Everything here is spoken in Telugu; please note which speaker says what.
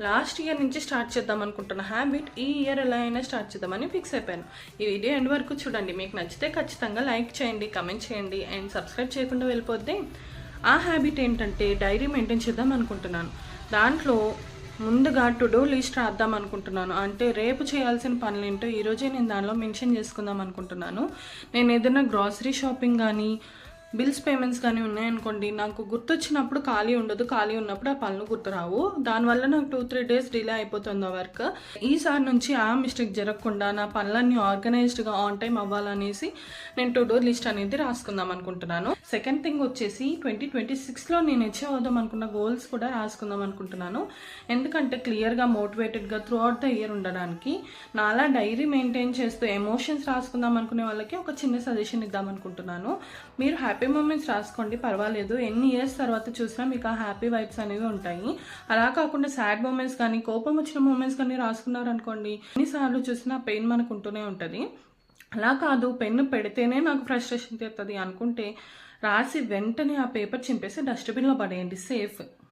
Speaker 1: లాస్ట్ ఇయర్ నుంచి స్టార్ట్ చేద్దాం అనుకుంటున్న హ్యాబిట్ ఈ ఇయర్ ఎలా అయినా స్టార్ట్ చేద్దామని ఫిక్స్ అయిపోయాను. ఈ వీడియో ఎండ్ వరకు చూడండి. మీకు నచ్చితే ఖచ్చితంగా లైక్ చేయండి, కమెంట్ చేయండి అండ్ సబ్స్క్రైబ్ చేయకుండా వెళ్ళిపోతే ఆ హ్యాబిట్ ఏంటంటే డైరీ మెయింటైన్ చేద్దాం అనుకుంటున్నాను. దాంట్లో ముందుగా టు డూ లిస్ట్ రాద్దాం అనుకుంటున్నాను. అంటే రేపు చేయాల్సిన పనులు ఏంటో ఈరోజే నేను దానిలో మెన్షన్ చేసుకుందాం అనుకుంటున్నాను. నేను ఏదైనా గ్రాసరీ షాపింగ్ కానీ బిల్స్ పేమెంట్స్ కానీ ఉన్నాయనుకోండి, నాకు గుర్తొచ్చినప్పుడు ఖాళీ ఉండదు, ఖాళీ ఉన్నప్పుడు ఆ పనులు గుర్తురావు. దానివల్ల నాకు 2-3 డేస్ డిలే అయిపోతుంది ఆ వర్క్. ఈసారి నుంచి ఆ మిస్టేక్ జరగకుండా నా పనులన్నీ ఆర్గనైజ్డ్గా ఆన్ టైం అవ్వాలనేసి నేను టు డూ లిస్ట్ అనేది రాసుకుందాం అనుకుంటున్నాను. సెకండ్ థింగ్ వచ్చేసి 2026లో నేను అచీవ్ అవుదాం అనుకున్న గోల్స్ కూడా రాసుకుందాం అనుకుంటున్నాను. ఎందుకంటే క్లియర్గా మోటివేటెడ్గా త్రూ అవుట్ ద ఇయర్ ఉండడానికి నాలా డైరీ మెయింటైన్ చేస్తూ ఎమోషన్స్ రాసుకుందాం అనుకునే వాళ్ళకి ఒక చిన్న సజెషన్ ఇద్దాం అనుకుంటున్నాను. మీరు హ్యాపీ మూమెంట్స్ రాసుకోండి, పర్వాలేదు. ఎన్ని ఇయర్స్ తర్వాత చూసినా మీకు ఆ హ్యాపీ వైబ్స్ అనేవి ఉంటాయి. అలా కాకుండా సాడ్ మూమెంట్స్ కానీ కోపం వచ్చిన మూమెంట్స్ కానీ రాసుకున్నారనుకోండి, ఎన్నిసార్లు చూసినా పెయిన్ మనకు ఉంటూనే ఉంటుంది. అలా కాదు, పెన్ను పెడితేనే నాకు ఫ్రస్ట్రేషన్ తీరుతుంది అనుకుంటే రాసి వెంటనే ఆ పేపర్ చింపేసి డస్ట్బిన్లో పడేయండి, సేఫ్.